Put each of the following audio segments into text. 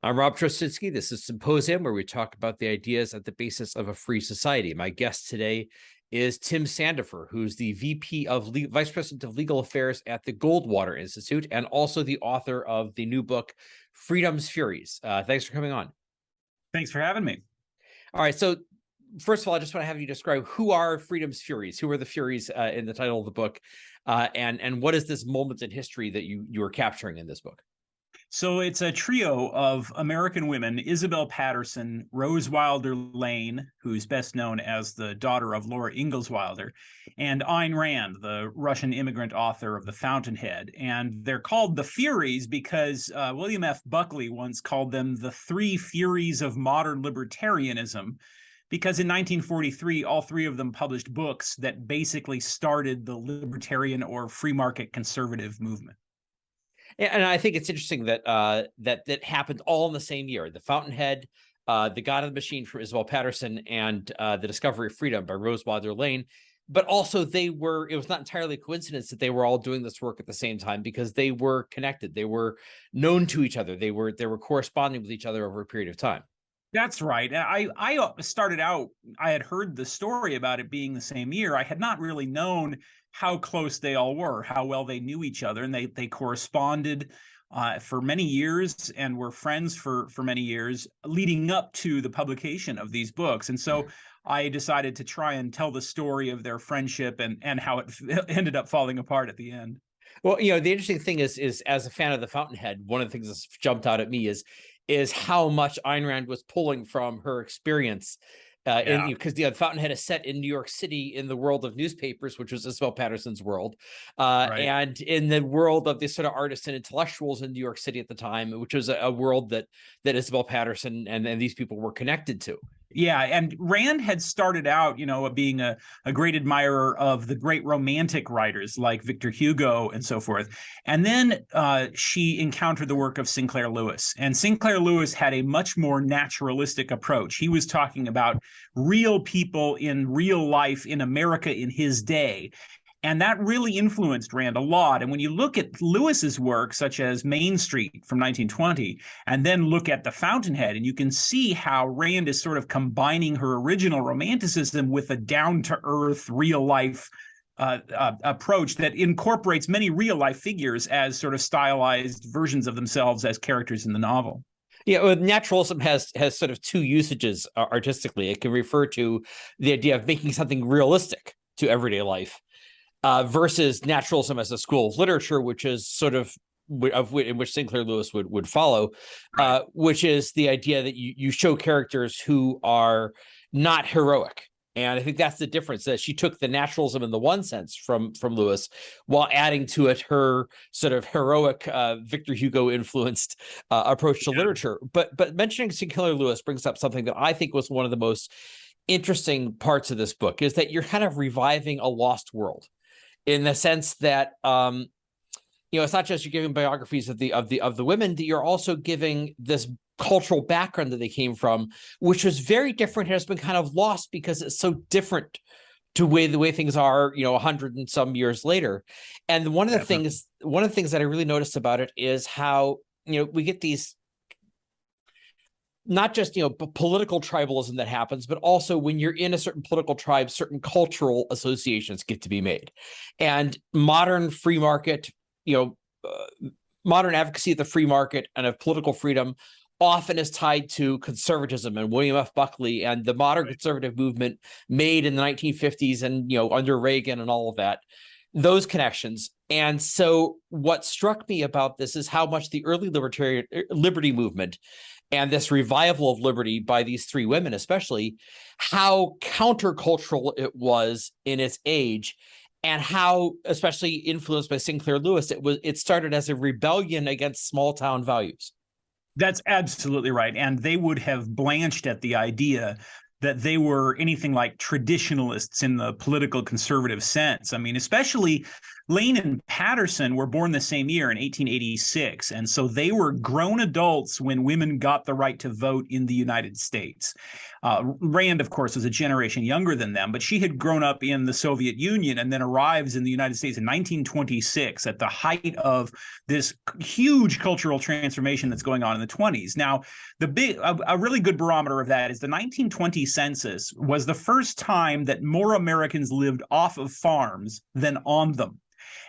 I'm Rob Trosinski. This is Symposium, where we talk about the ideas at the basis of a free society. My guest today is Tim Sandefur, who's the Vice President of Legal Affairs at the Goldwater Institute, and also the author of the new book, Freedom's Furies. Thanks for coming on. Thanks for having me. All right. So first of all, I just want to have you describe who are Freedom's Furies? Who are the Furies in the title of the book? And what is this moment in history that you are capturing in this book? So it's a trio of American women: Isabel Patterson, Rose Wilder Lane, who's best known as the daughter of Laura Ingalls Wilder, and Ayn Rand, the Russian immigrant author of The Fountainhead. And they're called the Furies because William F. Buckley once called them the three Furies of modern libertarianism, because in 1943, all three of them published books that basically started the libertarian or free market conservative movement. And I think it's interesting that that happened all in the same year. The Fountainhead, The God of the Machine from Isabel Patterson, and The Discovery of Freedom by Rose Wilder Lane. But also it was not entirely a coincidence that they were all doing this work at the same time, because they were connected. They were known to each other. They were corresponding with each other over a period of time. That's right. I started out, I had heard the story about it being the same year. I had not really known how close they all were, how well they knew each other, and they corresponded for many years and were friends for many years leading up to the publication of these books. And so I decided to try and tell the story of their friendship and how it ended up falling apart at the end. Well, the interesting thing is as a fan of The Fountainhead, one of the things that's jumped out at me is how much Ayn Rand was pulling from her experience. Because the Fountainhead is set in New York City in the world of newspapers, which was Isabel Patterson's world, Right. and in the world of these sort of artists and intellectuals in New York City at the time, which was a world that Isabel Patterson and these people were connected to. Yeah, and Rand had started out, being a great admirer of the great romantic writers like Victor Hugo and so forth. And then she encountered the work of Sinclair Lewis. And Sinclair Lewis had a much more naturalistic approach. He was talking about real people in real life in America in his day. And that really influenced Rand a lot. And when you look at Lewis's work, such as Main Street from 1920, and then look at The Fountainhead, and you can see how Rand is sort of combining her original romanticism with a down-to-earth, real-life approach that incorporates many real-life figures as sort of stylized versions of themselves as characters in the novel. Yeah, well, naturalism has sort of two usages artistically. It can refer to the idea of making something realistic to everyday life, versus naturalism as a school of literature, which is sort of in which Sinclair Lewis would follow, which is the idea that you show characters who are not heroic. And I think that's the difference, that she took the naturalism in the one sense from Lewis, while adding to it her sort of heroic Victor Hugo influenced approach to literature. But mentioning Sinclair Lewis brings up something that I think was one of the most interesting parts of this book, is that you're kind of reviving a lost world, in the sense that it's not just you're giving biographies of the women, that you're also giving this cultural background that they came from, which was very different, has been kind of lost because it's so different to the way things are, 100 and some years later. And one of the things that I really noticed about it is how we get these, not just political tribalism that happens, but also when you're in a certain political tribe, certain cultural associations get to be made. And modern free market, modern advocacy of the free market and of political freedom often is tied to conservatism and William F. Buckley and the modern conservative movement made in the 1950s and under Reagan and all of that, those connections. And so what struck me about this is how much the early liberty movement and this revival of liberty by these three women, especially, how countercultural it was in its age, and how, especially influenced by Sinclair Lewis, it started as a rebellion against small town values. That's absolutely right. And they would have blanched at the idea that they were anything like traditionalists in the political conservative sense. I mean, especially Lane and Patterson were born the same year in 1886, and so they were grown adults when women got the right to vote in the United States. Rand, of course, was a generation younger than them, but she had grown up in the Soviet Union and then arrives in the United States in 1926 at the height of this huge cultural transformation that's going on in the 20s. Now, a really good barometer of that is the 1920 census was the first time that more Americans lived off of farms than on them.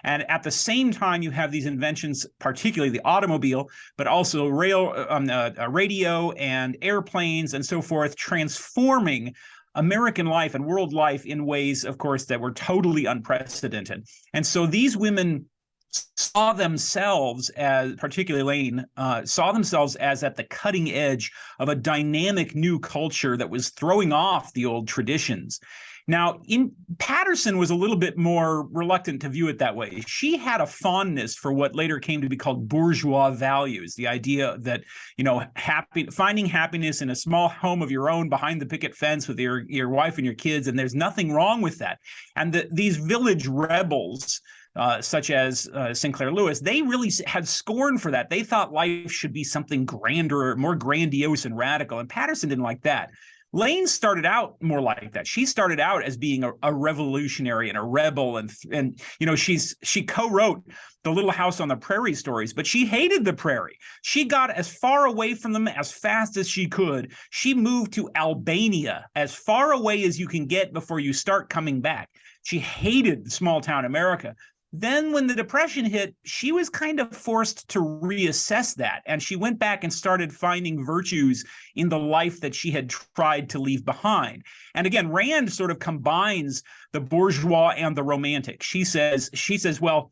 And at the same time, you have these inventions, particularly the automobile, but also radio and airplanes and so forth, transforming American life and world life in ways, of course, that were totally unprecedented. And so these women saw themselves as, particularly Lane, saw themselves as at the cutting edge of a dynamic new culture that was throwing off the old traditions. Now, Patterson was a little bit more reluctant to view it that way. She had a fondness for what later came to be called bourgeois values, the idea that, finding happiness in a small home of your own behind the picket fence with your wife and your kids, and there's nothing wrong with that. And these village rebels, such as Sinclair Lewis, they really had scorn for that. They thought life should be something grander, more grandiose and radical, and Patterson didn't like that. Lane started out more like that. She started out as being a revolutionary and a rebel, and she co-wrote the Little House on the Prairie stories, but she hated the prairie. She got as far away from them as fast as she could. She moved to Albania, as far away as you can get before you start coming back. She hated small town America. Then when the Depression hit, she was kind of forced to reassess that. And she went back and started finding virtues in the life that she had tried to leave behind. And again, Rand sort of combines the bourgeois and the romantic. She says, well,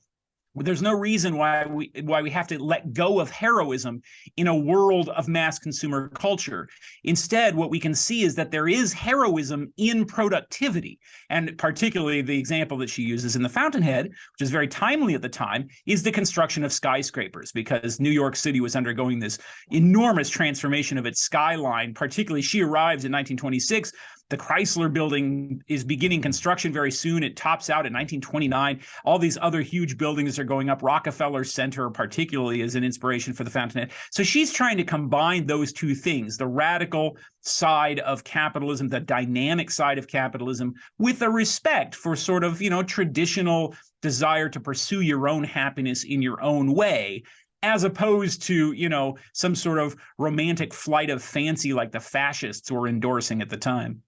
there's no reason why we have to let go of heroism in a world of mass consumer culture. Instead, what we can see is that there is heroism in productivity. And particularly the example that she uses in The Fountainhead, which is very timely at the time, is the construction of skyscrapers, because New York City was undergoing this enormous transformation of its skyline. Particularly, she arrives in 1926. The Chrysler Building is beginning construction very soon. It tops out in 1929. All these other huge buildings are going up. Rockefeller Center, particularly, is an inspiration for The Fountainhead. So she's trying to combine those two things, the radical side of capitalism, the dynamic side of capitalism, with a respect for sort of, traditional desire to pursue your own happiness in your own way, as opposed to, some sort of romantic flight of fancy like the fascists were endorsing at the time.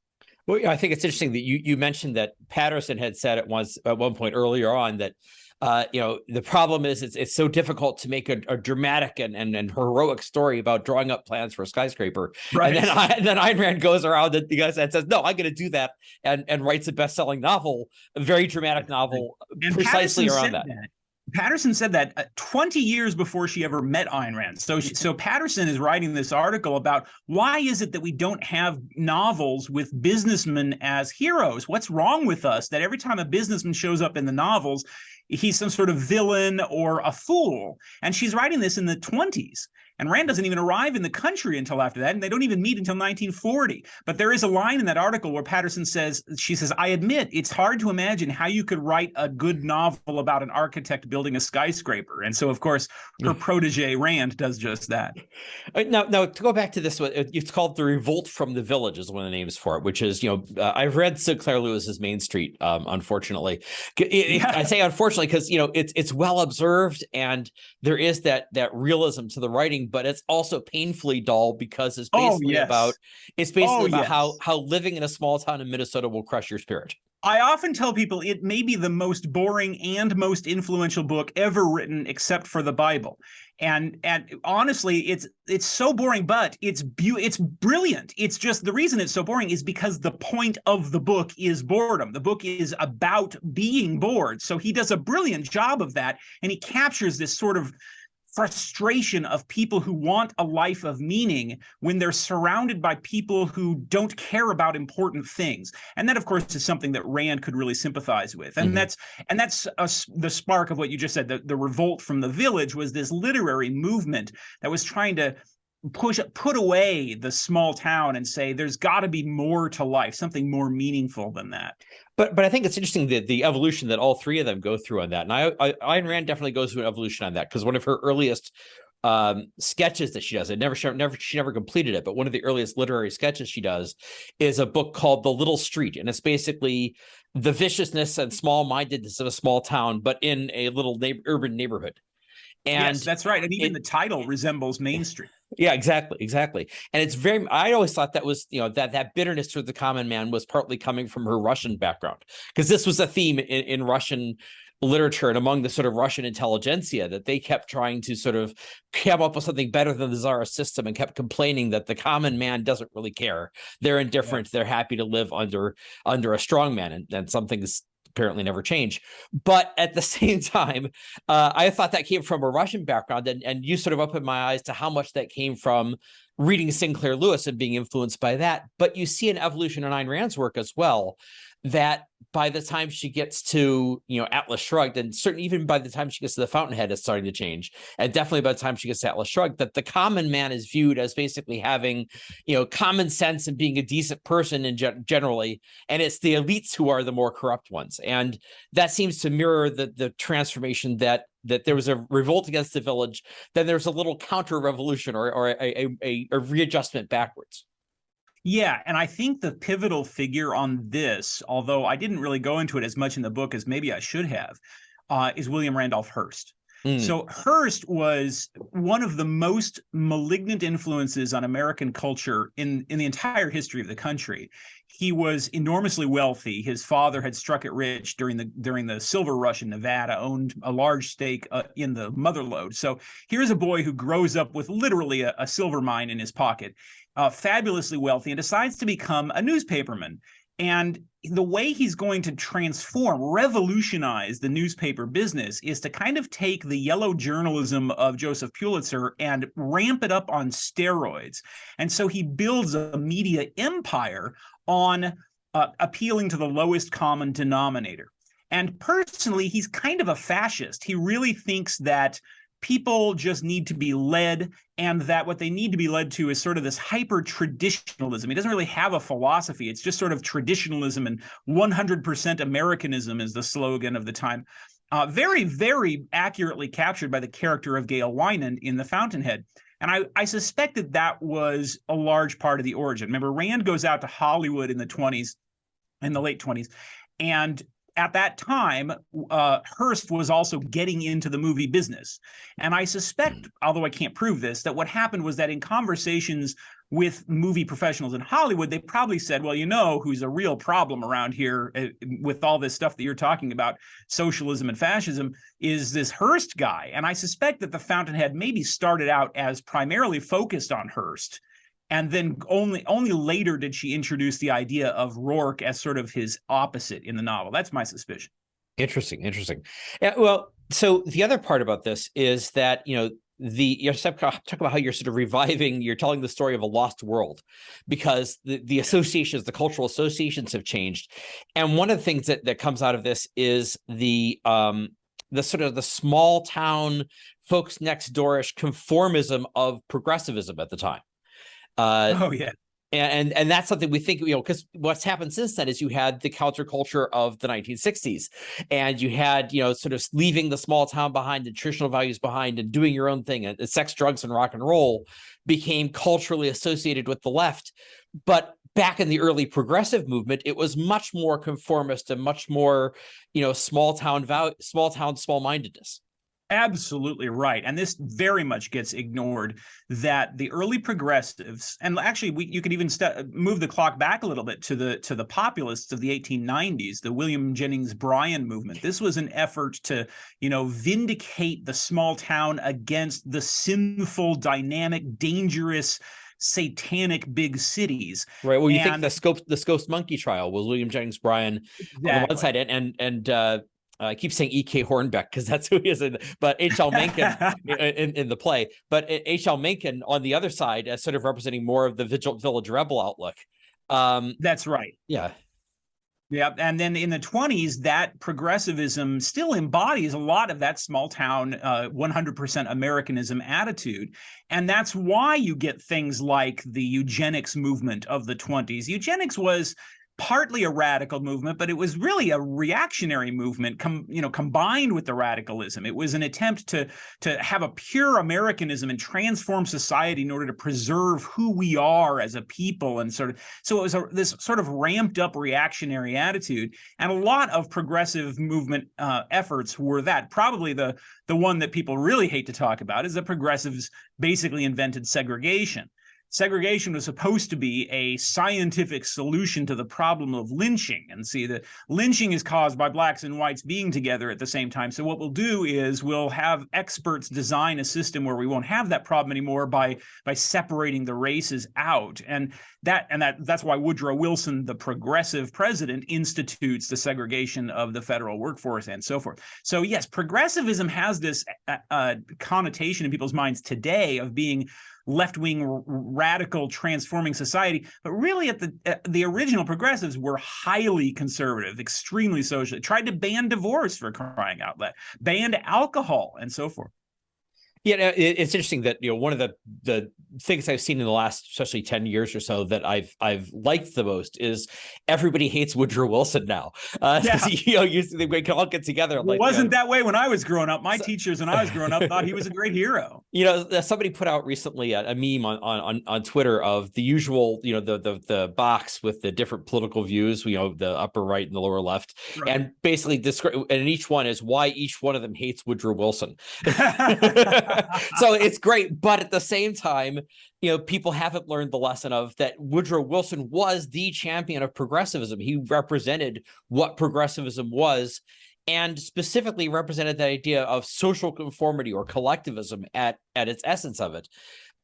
Well, I think it's interesting that you mentioned that Patterson had said at one point earlier on that the problem is it's so difficult to make a dramatic and heroic story about drawing up plans for a skyscraper. Right. And then Ayn Rand goes around and says, no, I'm going to do that, and writes a best-selling novel, a very dramatic novel, and precisely around that. Patterson said that 20 years before she ever met Ayn Rand. So Patterson is writing this article about why is it that we don't have novels with businessmen as heroes? What's wrong with us that every time a businessman shows up in the novels, he's some sort of villain or a fool? And she's writing this in the 20s. And Rand doesn't even arrive in the country until after that, and they don't even meet until 1940. But there is a line in that article where Patterson says, I admit it's hard to imagine how you could write a good novel about an architect building a skyscraper. And so, of course, her protege Rand does just that. Now to go back to this one, it's called The Revolt from the Village is one of the names for it, which is, I've read Sinclair Lewis's Main Street, unfortunately. I say unfortunately because, it's well observed, and there is that realism to the writing, but it's also painfully dull because it's basically about how living in a small town in Minnesota will crush your spirit. I often tell people it may be the most boring and most influential book ever written, except for the Bible. And honestly, it's so boring, but it's brilliant. It's just the reason it's so boring is because the point of the book is boredom. The book is about being bored. So he does a brilliant job of that, and he captures this sort of frustration of people who want a life of meaning when they're surrounded by people who don't care about important things. And that, of course, is something that Rand could really sympathize with. And that's the spark of what you just said. The revolt from the village was this literary movement that was trying to put away the small town and say there's got to be more to life, something more meaningful than that. But I think it's interesting that the evolution that all three of them go through on that. And Ayn Rand definitely goes through an evolution on that, because one of her earliest sketches that she does, she never completed it, but one of the earliest literary sketches she does is a book called The Little Street, and it's basically the viciousness and small-mindedness of a small town, but in a little urban neighborhood. And yes, that's right. And even the title resembles Main Street. Yeah, exactly. And it's very, I always thought that was, that bitterness toward the common man was partly coming from her Russian background, because this was a theme in Russian literature and among the sort of Russian intelligentsia, that they kept trying to sort of come up with something better than the czarist system, and kept complaining that the common man doesn't really care. They're indifferent. Yeah. They're happy to live under a strong man, and some things apparently never change. But at the same time, I thought that came from a Russian background, and you sort of opened my eyes to how much that came from reading Sinclair Lewis and being influenced by that. But you see an evolution in Ayn Rand's work as well, that by the time she gets to, Atlas Shrugged, and certainly even by the time she gets to The Fountainhead, it's starting to change. And definitely by the time she gets to Atlas Shrugged, that the common man is viewed as basically having, common sense and being a decent person generally. And it's the elites who are the more corrupt ones. And that seems to mirror the transformation that there was a revolt against the village, then there's a little counter-revolution or a readjustment backwards. Yeah, and I think the pivotal figure on this, although I didn't really go into it as much in the book as maybe I should have, is William Randolph Hearst. So Hearst was one of the most malignant influences on American culture in the entire history of the country. He was enormously wealthy. His father had struck it rich during the silver rush in Nevada, owned a large stake in the Motherlode. So here's a boy who grows up with literally a silver mine in his pocket, fabulously wealthy, and decides to become a newspaperman. And the way he's going to revolutionize the newspaper business is to kind of take the yellow journalism of Joseph Pulitzer and ramp it up on steroids. And so he builds a media empire on appealing to the lowest common denominator. And personally, he's kind of a fascist. He really thinks that people just need to be led, and that what they need to be led to is sort of this hyper-traditionalism. He doesn't really have a philosophy. It's just sort of traditionalism, and 100% Americanism is the slogan of the time. Very, very accurately captured by the character of Gail Wynand in The Fountainhead. And I suspect that was a large part of the origin. Remember, Rand goes out to Hollywood in the late 20s, and at that time, Hearst was also getting into the movie business. And I suspect, although I can't prove this, that what happened was that in conversations with movie professionals in Hollywood, they probably said, well, who's a real problem around here with all this stuff that you're talking about, socialism and fascism, is this Hearst guy. And I suspect that The Fountainhead maybe started out as primarily focused on Hearst, and then only later did she introduce the idea of Rourke as sort of his opposite in the novel. That's my suspicion. Interesting. Yeah, well, so the other part about this is that, you're talking about how you're sort of you're telling the story of a lost world, because the associations, the cultural associations have changed. And one of the things that comes out of this is the sort of the small town folks next doorish conformism of progressivism at the time. And that's something we think, because what's happened since then is you had the counterculture of the 1960s, and you had, sort of leaving the small town behind and traditional values behind and doing your own thing. And sex, drugs, and rock and roll became culturally associated with the left. But back in the early progressive movement, it was much more conformist and much more, small-mindedness. Absolutely right. And this very much gets ignored, that the early progressives, and actually you could even move the clock back a little bit to the populists of the 1890s, the William Jennings Bryan movement. This was an effort to, vindicate the small town against the sinful, dynamic, dangerous, satanic big cities. Right. Well, you think the Scopes Monkey trial was William Jennings Bryan on the one side, and I keep saying E.K. Hornbeck because that's who he is, but H.L. Mencken in the play. But H.L. Mencken on the other side as sort of representing more of the village rebel outlook. That's right. Yeah. Yeah, and then in the 20s, that progressivism still embodies a lot of that small town, 100% Americanism attitude. And that's why you get things like the eugenics movement of the 20s. Eugenics was partly a radical movement, but it was really a reactionary movement, combined with the radicalism. It was an attempt to have a pure Americanism and transform society in order to preserve who we are as a people, and so it was this sort of ramped up reactionary attitude. And a lot of progressive movement efforts were that. Probably the one that people really hate to talk about is that progressives basically invented segregation. Segregation was supposed to be a scientific solution to the problem of lynching. And see, the lynching is caused by blacks and whites being together at the same time. So what we'll do is we'll have experts design a system where we won't have that problem anymore by separating the races out. And that's why Woodrow Wilson, the progressive president, institutes the segregation of the federal workforce and so forth. So yes, progressivism has this connotation in people's minds today of being left-wing radical transforming society, but really at the original progressives were highly conservative, extremely social, tried to ban divorce, for crying out loud, banned alcohol and so forth. Yeah, it's interesting that one of the things I've seen in the last, especially 10 years or so, that I've liked the most is everybody hates Woodrow Wilson now. Yeah. We can all get together. It wasn't that way when I was growing up. My teachers when I was growing up thought he was a great hero. Somebody put out recently a meme on Twitter of the usual, the box with the different political views, the upper right and the lower left, right. And basically and each one is why each one of them hates Woodrow Wilson. So it's great, but at the same time, people haven't learned the lesson of that Woodrow Wilson was the champion of progressivism. He represented what progressivism was, and specifically represented the idea of social conformity or collectivism at its essence of it,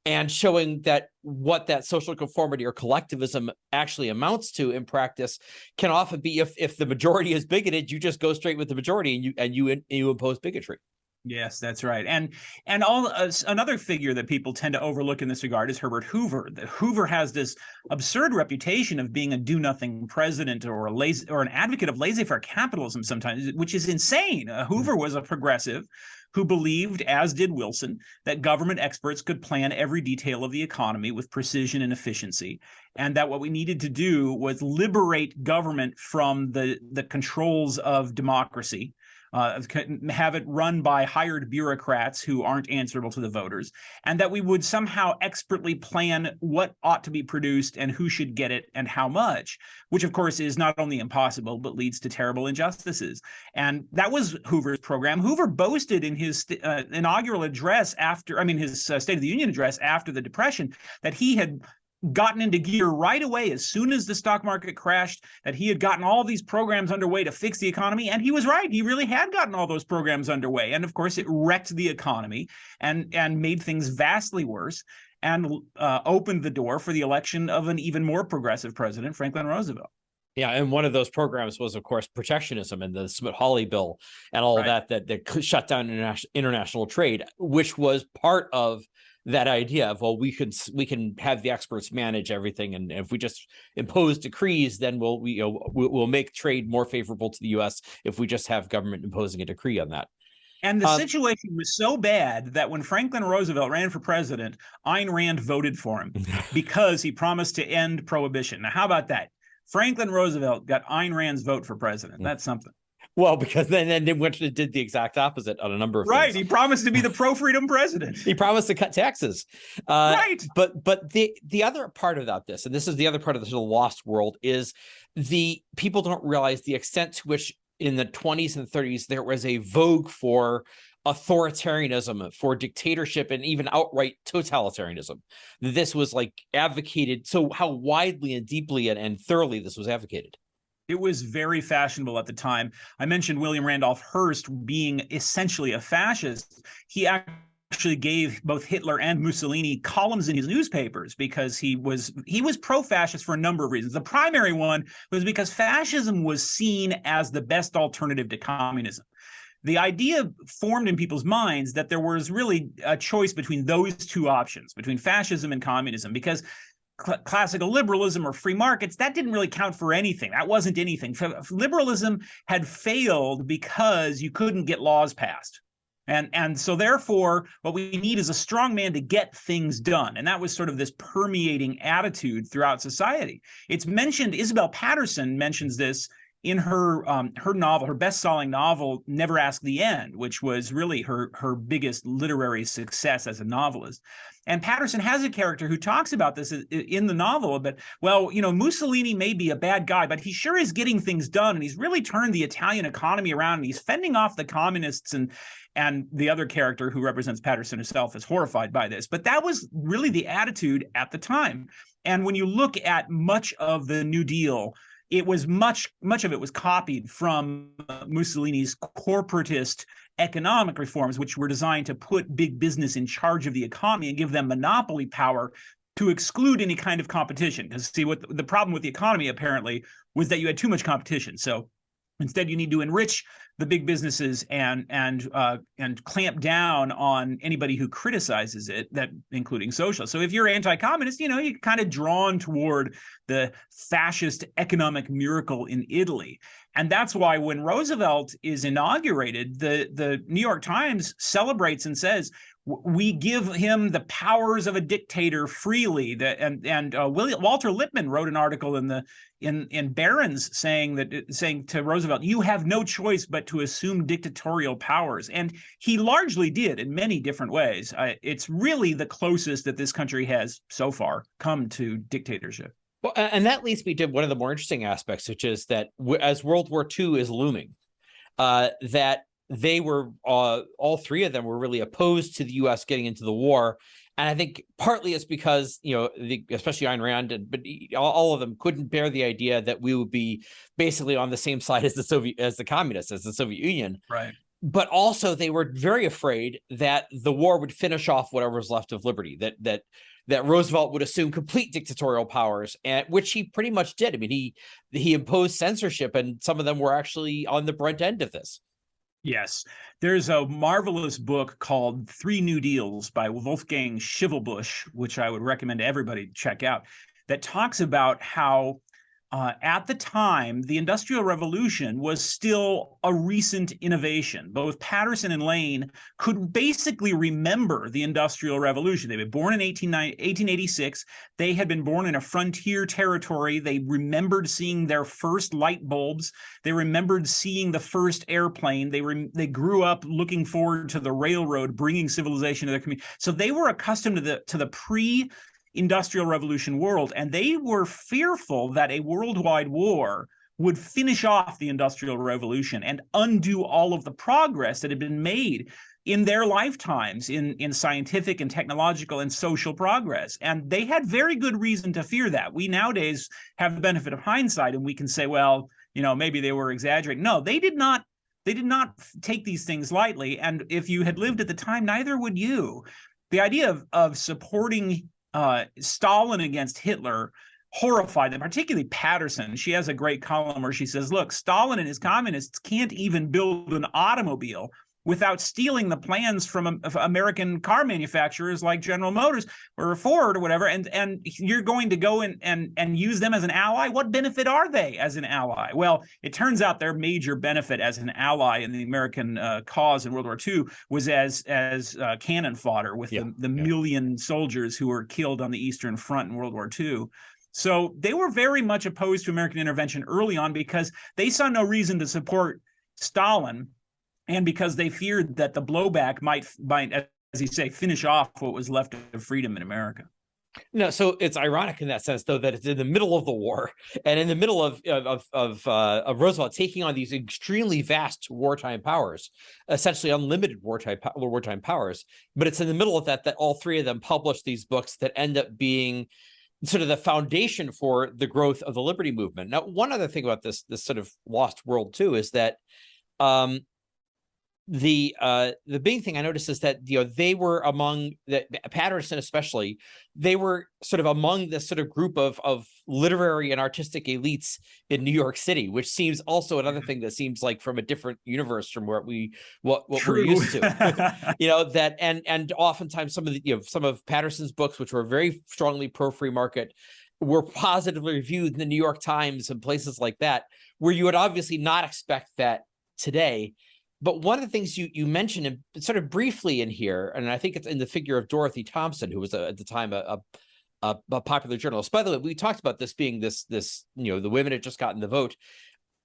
and showing that what that social conformity or collectivism actually amounts to in practice can often be, if the majority is bigoted, you just go straight with the majority and you impose bigotry. Yes, that's right. And another figure that people tend to overlook in this regard is Herbert Hoover. Hoover has this absurd reputation of being a do-nothing president or an advocate of laissez-faire capitalism sometimes, which is insane. Hoover was a progressive who believed, as did Wilson, that government experts could plan every detail of the economy with precision and efficiency, and that what we needed to do was liberate government from the controls of democracy, have it run by hired bureaucrats who aren't answerable to the voters, and that we would somehow expertly plan what ought to be produced and who should get it and how much, which of course is not only impossible, but leads to terrible injustices. And that was Hoover's program. Hoover boasted in his inaugural address his State of the Union address after the Depression, that he had gotten into gear right away as soon as the stock market crashed, that he had gotten all these programs underway to fix the economy. And he was right. He really had gotten all those programs underway. And of course, it wrecked the economy and made things vastly worse, and opened the door for the election of an even more progressive president, Franklin Roosevelt. Yeah, and one of those programs was, of course, protectionism and the Smoot-Hawley bill and all of that shut down international trade, which was part of that idea of, well, we can have the experts manage everything, and if we just impose decrees, then we'll make trade more favorable to the U.S. if we just have government imposing a decree on that. And the situation was so bad that when Franklin Roosevelt ran for president, Ayn Rand voted for him because he promised to end prohibition. Now, how about that? Franklin Roosevelt got Ayn Rand's vote for president. That's something. Well, because then they went and did the exact opposite on a number of things. Right. He promised to be the pro-freedom president. He promised to cut taxes. Right. But the other part about this, and this is the other part of the lost world, is the people don't realize the extent to which in the 20s and 30s there was a vogue for authoritarianism, for dictatorship, and even outright totalitarianism. This was advocated. So how widely and deeply and thoroughly this was advocated. It was very fashionable at the time. I mentioned William Randolph Hearst being essentially a fascist. He actually gave both Hitler and Mussolini columns in his newspapers because he was pro-fascist for a number of reasons. The primary one was because fascism was seen as the best alternative to communism. The idea formed in people's minds that there was really a choice between those two options, between fascism and communism, because classical liberalism or free markets, that didn't really count for anything. That wasn't anything. Liberalism had failed because you couldn't get laws passed. And so therefore, what we need is a strong man to get things done. And that was sort of this permeating attitude throughout society. It's mentioned, Isabel Patterson mentions this in her novel, her best-selling novel, Never Ask the End, which was really her biggest literary success as a novelist. And Patterson has a character who talks about this in the novel, but, well, you know, Mussolini may be a bad guy, but he sure is getting things done, and he's really turned the Italian economy around, and he's fending off the communists, and the other character who represents Patterson herself is horrified by this. But that was really the attitude at the time. And when you look at much of the New Deal, it was much of it was copied from Mussolini's corporatist economic reforms, which were designed to put big business in charge of the economy and give them monopoly power to exclude any kind of competition. Because see, what the problem with the economy apparently was that you had too much competition. So instead, you need to enrich the big businesses and clamp down on anybody who criticizes it, that including socialists. So if you're anti-communist, you know, you're kind of drawn toward the fascist economic miracle in Italy. And that's why when Roosevelt is inaugurated, the New York Times celebrates and says, we give him the powers of a dictator freely. Walter Lippmann wrote an article in Barron's saying to Roosevelt, you have no choice but to assume dictatorial powers. And he largely did in many different ways. It's really the closest that this country has so far come to dictatorship. Well, and that leads me to one of the more interesting aspects, which is that as World War II is looming, that they were all three of them were really opposed to the U.S. getting into the war. And I think partly it's because, you know, especially Ayn Rand, but all of them couldn't bear the idea that we would be basically on the same side as the communists, as the Soviet Union. Right. But also they were very afraid that the war would finish off whatever was left of liberty, that Roosevelt would assume complete dictatorial powers, and which he pretty much did. I mean, he imposed censorship, and some of them were actually on the brunt end of this. Yes. There's a marvelous book called Three New Deals by Wolfgang Schivelbusch, which I would recommend everybody check out, that talks about how at the time, the Industrial Revolution was still a recent innovation. Both Patterson and Lane could basically remember the Industrial Revolution. They were born in 1886. They had been born in a frontier territory. They remembered seeing their first light bulbs. They remembered seeing the first airplane. They grew up looking forward to the railroad, bringing civilization to their community. So they were accustomed to the pre-Industrial Revolution world, and they were fearful that a worldwide war would finish off the Industrial Revolution and undo all of the progress that had been made in their lifetimes in scientific and technological and social progress. And they had very good reason to fear that. We nowadays have the benefit of hindsight, and we can say, well, you know, maybe they were exaggerating. No, they did not take these things lightly. And if you had lived at the time, neither would you. The idea of supporting Stalin against Hitler horrified them, particularly Patterson. She has a great column where she says, look, Stalin and his communists can't even build an automobile without stealing the plans from American car manufacturers like General Motors or Ford or whatever, and you're going to go and use them as an ally? What benefit are they as an ally? Well, it turns out their major benefit as an ally in the American cause in World War II was as cannon fodder with the million soldiers who were killed on the Eastern Front in World War II. So they were very much opposed to American intervention early on because they saw no reason to support Stalin, and because they feared that the blowback might, as you say, finish off what was left of freedom in America. No, so it's ironic in that sense, though, that it's in the middle of the war and in the middle of Roosevelt taking on these extremely vast wartime powers, essentially unlimited wartime powers. But it's in the middle of that all three of them publish these books that end up being sort of the foundation for the growth of the liberty movement. Now, one other thing about this sort of lost world too is that the big thing I noticed is that they were among the Patterson especially, they were sort of among this sort of group of literary and artistic elites in New York City, which seems also another thing that seems like from a different universe from what we're True. used to. That and oftentimes some of some of Patterson's books, which were very strongly pro free market, were positively reviewed in the New York Times and places like that, where you would obviously not expect that today. But one of the things you mentioned sort of briefly in here, and I think it's in the figure of Dorothy Thompson, who was at the time a popular journalist. By the way, we talked about this being this the women had just gotten the vote.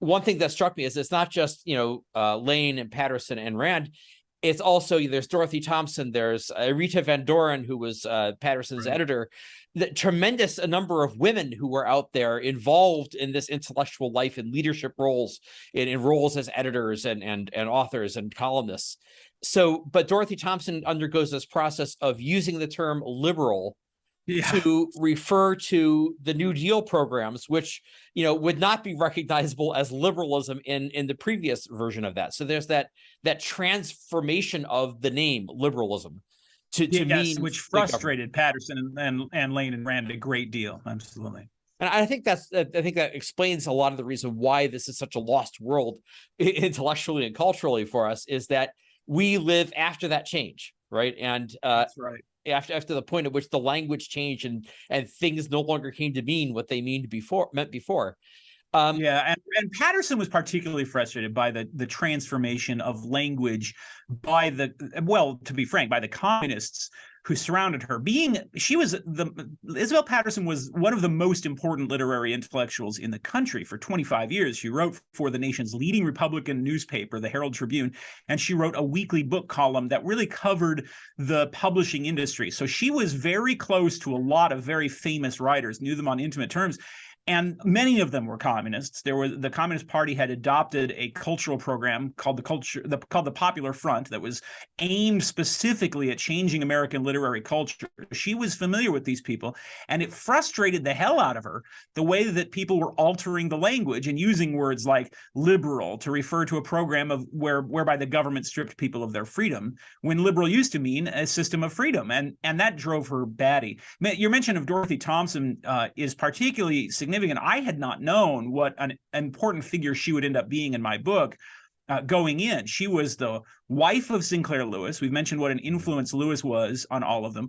One thing that struck me is it's not just Lane and Patterson and Rand. It's also there's Dorothy Thompson, there's Rita Van Doren, who was Patterson's editor. The tremendous a number of women who were out there involved in this intellectual life in leadership roles, in roles as editors and authors and columnists. So, but Dorothy Thompson undergoes this process of using the term liberal to refer to the New Deal programs, which would not be recognizable as liberalism in the previous version of that. So there's that transformation of the name liberalism to mean, which frustrated Patterson and Lane and Rand a great deal. Absolutely. And I think that explains a lot of the reason why this is such a lost world intellectually and culturally for us, is that we live after that change, right? And that's right. After the point at which the language changed and things no longer came to mean what they meant before. And Patterson was particularly frustrated by the transformation of language by to be frank, by the communists who surrounded her. Isabel Patterson was one of the most important literary intellectuals in the country. For 25 years, she wrote for the nation's leading Republican newspaper, the Herald Tribune, and she wrote a weekly book column that really covered the publishing industry. So she was very close to a lot of very famous writers, knew them on intimate terms. And many of them were communists. The Communist Party had adopted a cultural program called the Popular Front that was aimed specifically at changing American literary culture. She was familiar with these people, and it frustrated the hell out of her the way that people were altering the language and using words like liberal to refer to a program whereby the government stripped people of their freedom, when liberal used to mean a system of freedom, and that drove her batty. Your mention of Dorothy Thompson is particularly significant. I had not known what an important figure she would end up being in my book going in. She was the wife of Sinclair Lewis. We've mentioned what an influence Lewis was on all of them.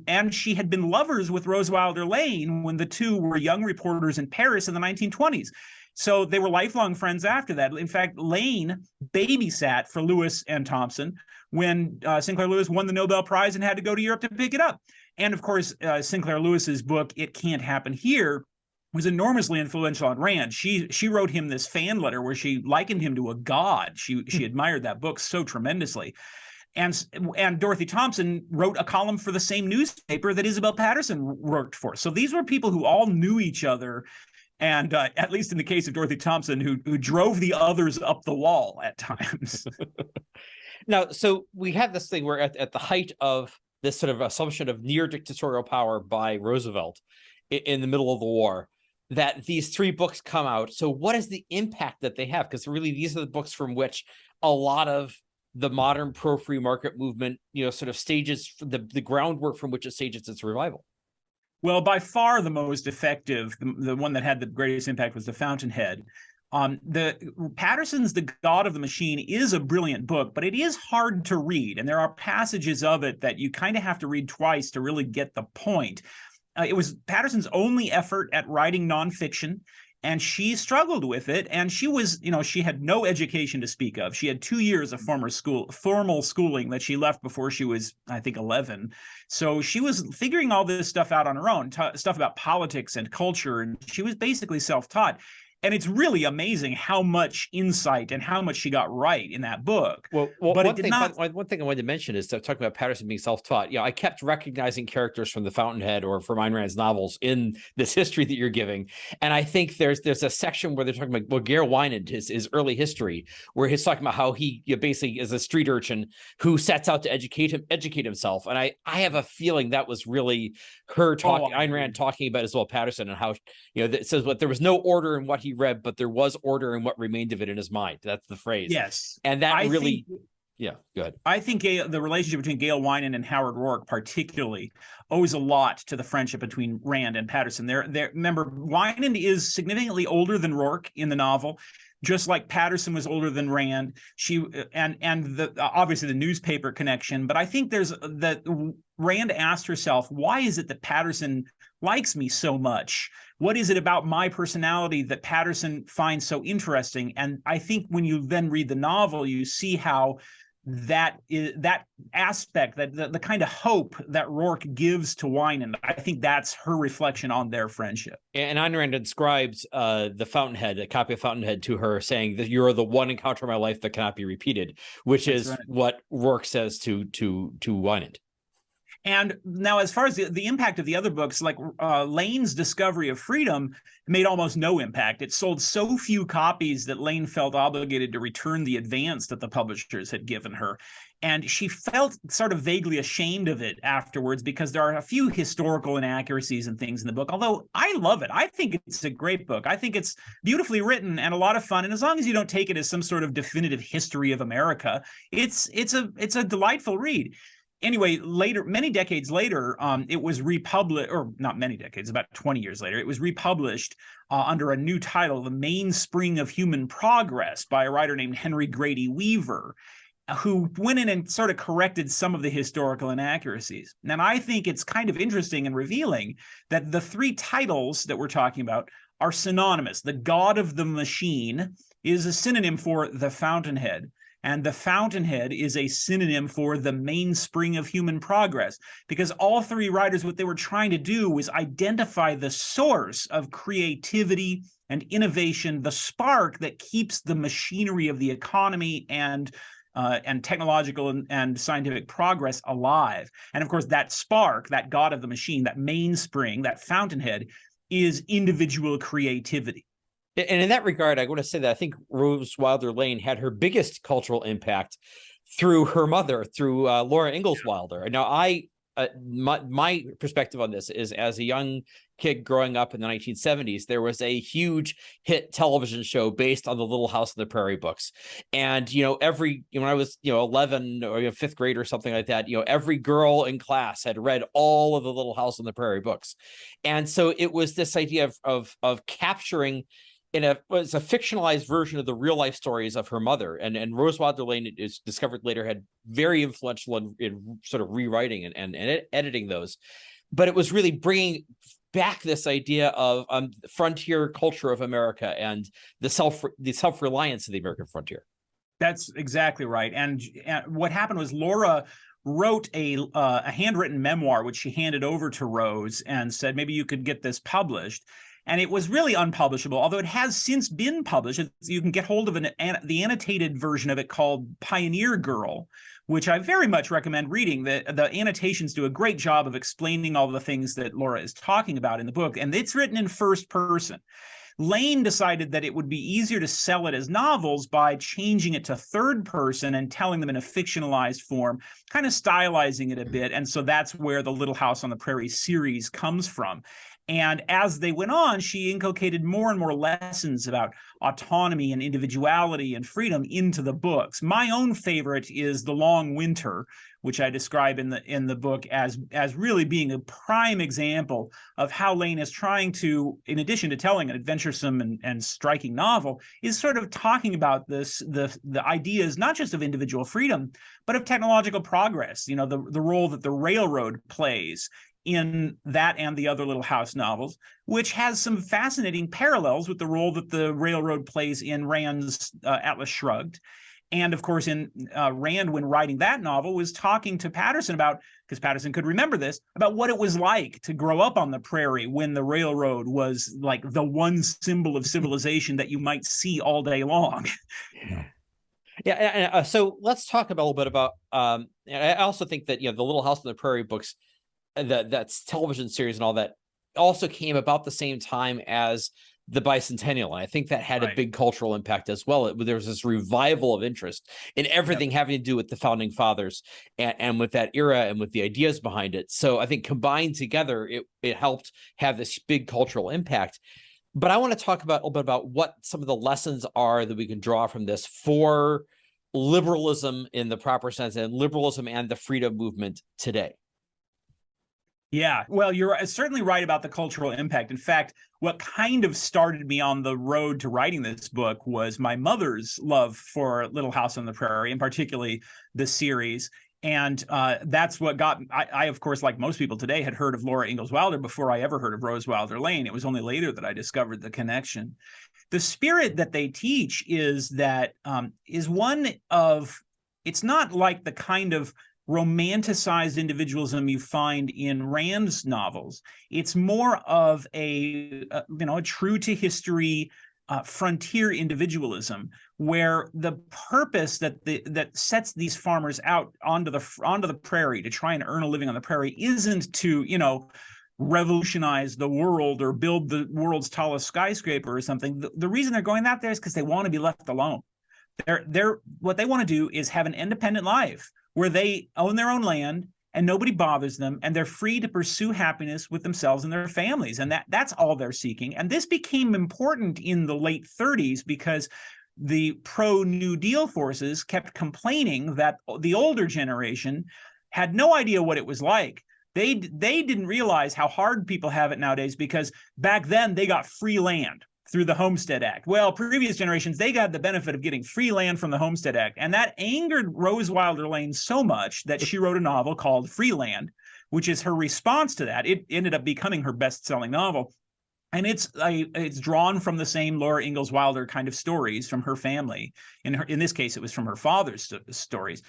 And she had been lovers with Rose Wilder Lane when the two were young reporters in Paris in the 1920s. So they were lifelong friends after that. In fact, Lane babysat for Lewis and Thompson when Sinclair Lewis won the Nobel Prize and had to go to Europe to pick it up. And of course, Sinclair Lewis's book, It Can't Happen Here, was enormously influential on Rand. She wrote him this fan letter where she likened him to a god. She admired that book so tremendously. And Dorothy Thompson wrote a column for the same newspaper that Isabel Patterson worked for. So these were people who all knew each other. And at least in the case of Dorothy Thompson, who drove the others up the wall at times. Now, so we have this thing where at the height of this sort of assumption of near dictatorial power by Roosevelt in the middle of the war, that these three books come out. So what is the impact that they have? Because really, these are the books from which a lot of the modern pro-free market movement, sort of stages the groundwork from which it stages its revival. Well, by far the most effective, the one that had the greatest impact was The Fountainhead. Patterson's The God of the Machine is a brilliant book, but it is hard to read. And there are passages of it that you kind of have to read twice to really get the point. It was Patterson's only effort at writing nonfiction, and she struggled with it. And she was, she had no education to speak of. She had 2 years of formal schooling that she left before she was, I think, 11. So she was figuring all this stuff out on her own, stuff about politics and culture, and she was basically self-taught. And it's really amazing how much insight and how much she got right in that book. Well, but one thing I wanted to mention is talking about Patterson being self-taught. I kept recognizing characters from The Fountainhead or from Ayn Rand's novels in this history that you're giving. And I think there's a section where they're talking about Gare Wynand, his early history, where he's talking about how he basically is a street urchin who sets out to educate himself. And I have a feeling that was really her talking, Ayn Rand talking about as well Patterson, and how, it says what there was no order in what he he read, but there was order in what remained of it in his mind. That's the phrase. Yes. And that I really, think, yeah, go ahead. I think the relationship between Gail Winan and Howard Rourke particularly owes a lot to the friendship between Rand and Patterson. Remember, Winan is significantly older than Rourke in the novel, just like Patterson was older than Rand. She and the obviously the newspaper connection, but I think there's that Rand asked herself, why is it that Patterson likes me so much? What is it about my personality that Patterson finds so interesting? And I think when you then read the novel, you see how that aspect, that the kind of hope that Rourke gives to Winan, I think that's her reflection on their friendship. And Ayn Rand describes the Fountainhead, a copy of Fountainhead, to her, saying that you're the one encounter in my life that cannot be repeated, which that's is right. What Rourke says to Winan. And now, as far as the impact of the other books, like Lane's Discovery of Freedom made almost no impact. It sold so few copies that Lane felt obligated to return the advance that the publishers had given her. And she felt sort of vaguely ashamed of it afterwards, because there are a few historical inaccuracies and things in the book, although I love it. I think it's a great book. I think it's beautifully written and a lot of fun. And as long as you don't take it as some sort of definitive history of America, it's a delightful read. Anyway, many decades later, it was republished, or not many decades, about 20 years later, it was republished under a new title, The Mainspring of Human Progress, by a writer named Henry Grady Weaver, who went in and sort of corrected some of the historical inaccuracies. And I think it's kind of interesting and revealing that the three titles that we're talking about are synonymous. The God of the Machine is a synonym for the Fountainhead. And the Fountainhead is a synonym for the mainspring of human progress, because all three writers, what they were trying to do was identify the source of creativity and innovation, the spark that keeps the machinery of the economy and technological and scientific progress alive. And of course, that spark, that God of the machine, that mainspring, that Fountainhead, is individual creativity. And in that regard, I want to say that I think Rose Wilder Lane had her biggest cultural impact through her mother, through Laura Ingalls Wilder. Now, my perspective on this is, as a young kid growing up in the 1970s, there was a huge hit television show based on the Little House on the Prairie books. And, when I was, 11 or fifth grade or something like that, every girl in class had read all of the Little House on the Prairie books. And so it was this idea of capturing was a fictionalized version of the real life stories of her mother. And Rose Wilder Lane is discovered later had very influential in sort of rewriting and editing those. But it was really bringing back this idea of frontier culture of America and the self-reliance of the American frontier. That's exactly right. And what happened was Laura wrote a handwritten memoir, which she handed over to Rose and said, maybe you could get this published. And it was really unpublishable, although it has since been published. You can get hold of the annotated version of it called Pioneer Girl, which I very much recommend reading. The annotations do a great job of explaining all the things that Laura is talking about in the book, and it's written in first person. Lane decided that it would be easier to sell it as novels by changing it to third person and telling them in a fictionalized form, kind of stylizing it a bit. And so that's where the Little House on the Prairie series comes from. And as they went on, she inculcated more and more lessons about autonomy and individuality and freedom into the books. My own favorite is The Long Winter, which I describe in the book as really being a prime example of how Lane is trying to, in addition to telling an adventuresome and striking novel, is sort of talking about the ideas not just of individual freedom, but of technological progress. The role that the railroad plays in that and the other Little House novels, which has some fascinating parallels with the role that the railroad plays in Rand's Atlas Shrugged. And of course, in Rand, when writing that novel, was talking to Patterson about, because Patterson could remember this, about what it was like to grow up on the prairie when the railroad was like the one symbol of civilization that you might see all day long. Yeah. So let's talk a little bit about, I also think that, the Little House on the Prairie books, that's television series and all that, also came about the same time as the bicentennial. And I think that had a big cultural impact as well. There was this revival of interest in everything having to do with the founding fathers and with that era and with the ideas behind it. So I think combined together, it helped have this big cultural impact. But I want to talk about a little bit about what some of the lessons are that we can draw from this for liberalism in the proper sense, and liberalism and the freedom movement today. Yeah, well, you're certainly right about the cultural impact. In fact, what kind of started me on the road to writing this book was my mother's love for Little House on the Prairie, and particularly the series. And that's what got I, of course, like most people today, had heard of Laura Ingalls Wilder before I ever heard of Rose Wilder Lane. It was only later that I discovered the connection. The spirit that they teach is that is one of, it's not like the kind of romanticized individualism you find in Rand's novels. It's more of a true to history frontier individualism, where the purpose that sets these farmers out onto the prairie to try and earn a living on the prairie isn't to revolutionize the world or build the world's tallest skyscraper or something. The reason they're going out there is because they want to be left alone. They're what they want to do is have an independent life where they own their own land and nobody bothers them, and they're free to pursue happiness with themselves and their families. And that's all they're seeking. And this became important in the late 30s because the pro-New Deal forces kept complaining that the older generation had no idea what it was like. They didn't realize how hard people have it nowadays, because back then they got free land through the Homestead Act. Well, previous generations, they got the benefit of getting free land from the Homestead Act. And that angered Rose Wilder Lane so much that she wrote a novel called Freeland, which is her response to that. It ended up becoming her best-selling novel. And it's drawn from the same Laura Ingalls Wilder kind of stories from her family. In this case, it was from her father's stories.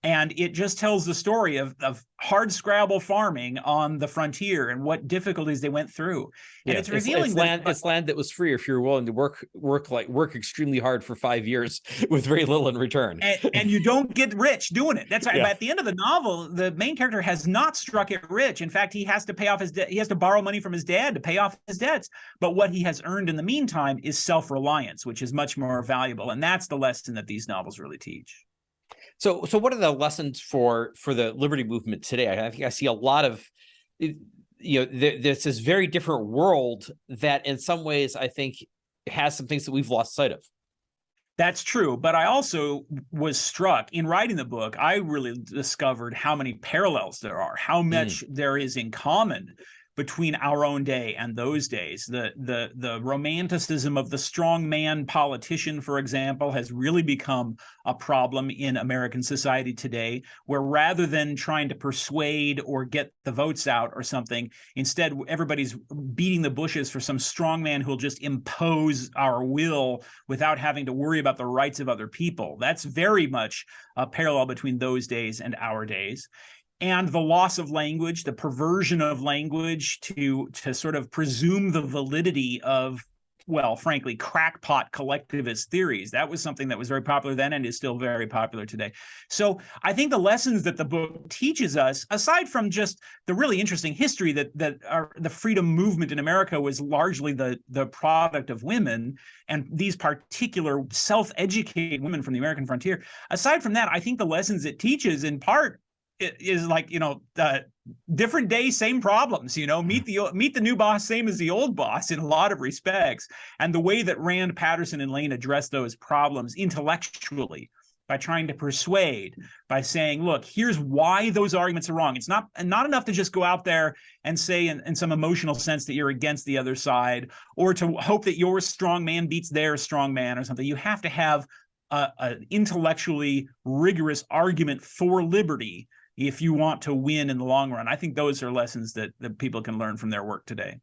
And it just tells the story of hard scrabble farming on the frontier and what difficulties they went through. And it's revealing it's land that was free if you're willing to work extremely hard for 5 years with very little in return. And you don't get rich doing it. That's right. Yeah. But at the end of the novel, the main character has not struck it rich. In fact, he has to pay off his debt. He has to borrow money from his dad to pay off his debts. But what he has earned in the meantime is self-reliance, which is much more valuable. And that's the lesson that these novels really teach. So what are the lessons for the liberty movement today? I think I see a lot of, there's this very different world that in some ways I think has some things that we've lost sight of. That's true. But I also was struck in writing the book. I really discovered how many parallels there are, how much there is in common between our own day and those days. The romanticism of the strongman politician, for example, has really become a problem in American society today, where rather than trying to persuade or get the votes out or something, instead everybody's beating the bushes for some strongman who will just impose our will without having to worry about the rights of other people. That's very much a parallel between those days and our days. And the loss of language, the perversion of language to sort of presume the validity of, well, frankly, crackpot collectivist theories. That was something that was very popular then and is still very popular today. So I think the lessons that the book teaches us, aside from just the really interesting history that the freedom movement in America was largely the product of women and these particular self-educated women from the American frontier, aside from that, I think the lessons it teaches in part is like, different day, same problems, meet the new boss, same as the old boss in a lot of respects. And the way that Rand, Patterson, and Lane address those problems intellectually by trying to persuade, by saying, look, here's why those arguments are wrong. It's not enough to just go out there and say in some emotional sense that you're against the other side, or to hope that your strong man beats their strong man or something. You have to have an intellectually rigorous argument for liberty if you want to win in the long run. I think those are lessons that people can learn from their work today.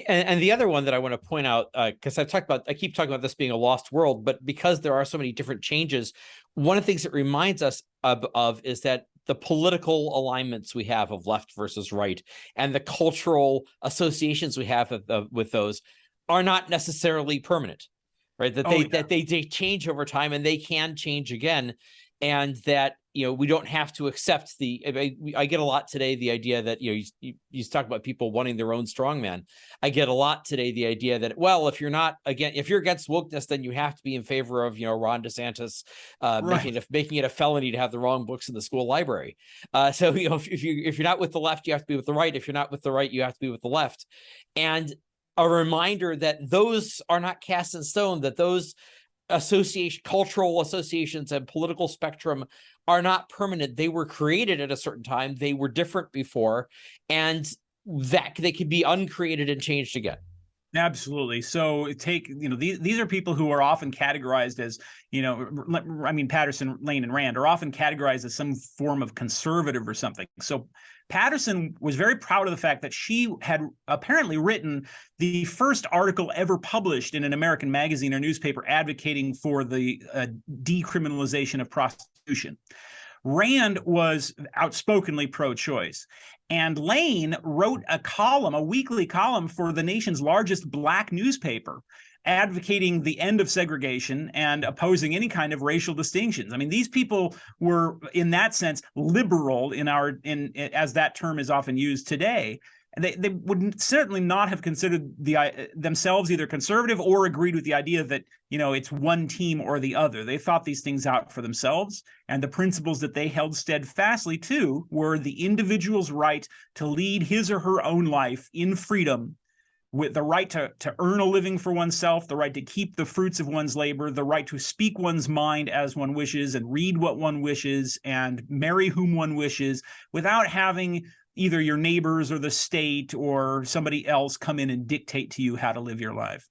And the other one that I want to point out, because I keep talking about this being a lost world, but because there are so many different changes, one of the things it reminds us of is that the political alignments we have of left versus right and the cultural associations we have with those are not necessarily permanent, right? That they change over time, and they can change again. And that, we don't have to accept I get a lot today, the idea that, you talk about people wanting their own strongman. I get a lot today, the idea that, well, if you're against wokeness, then you have to be in favor of, Ron DeSantis making it a felony to have the wrong books in the school library. So, if you're not with the left, you have to be with the right. If you're not with the right, you have to be with the left. And a reminder that those are not cast in stone, that those cultural associations and political spectrum are not permanent. They were created at a certain time. They were different before, and that they could be uncreated and changed again. Absolutely. So these are people who are often categorized as, Patterson, Lane, and Rand are often categorized as some form of conservative or something. So Patterson was very proud of the fact that she had apparently written the first article ever published in an American magazine or newspaper advocating for the decriminalization of prostitution. Rand was outspokenly pro-choice. And Lane wrote a weekly column for the nation's largest Black newspaper, advocating the end of segregation and opposing any kind of racial distinctions. I mean, these people were, in that sense, liberal as that term is often used today. They would certainly not have considered themselves either conservative or agreed with the idea that, it's one team or the other. They thought these things out for themselves, and the principles that they held steadfastly to were the individual's right to lead his or her own life in freedom, with the right to earn a living for oneself, the right to keep the fruits of one's labor, the right to speak one's mind as one wishes and read what one wishes and marry whom one wishes without having either your neighbors or the state or somebody else come in and dictate to you how to live your life.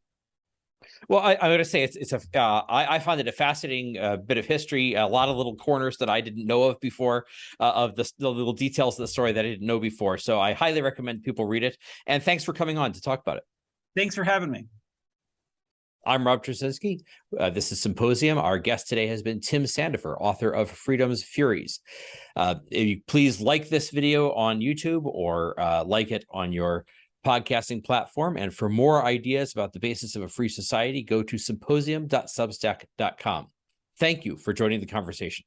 Well, I'm going to say I find it a fascinating bit of history, a lot of little corners that I didn't know of before, of the little details of the story that I didn't know before. So I highly recommend people read it. And thanks for coming on to talk about it. Thanks for having me. I'm Rob Trzynski. This is Symposium. Our guest today has been Tim Sandefur, author of Freedom's Furies. If you please like this video on YouTube or like it on your podcasting platform. And for more ideas about the basis of a free society, go to symposium.substack.com. Thank you for joining the conversation.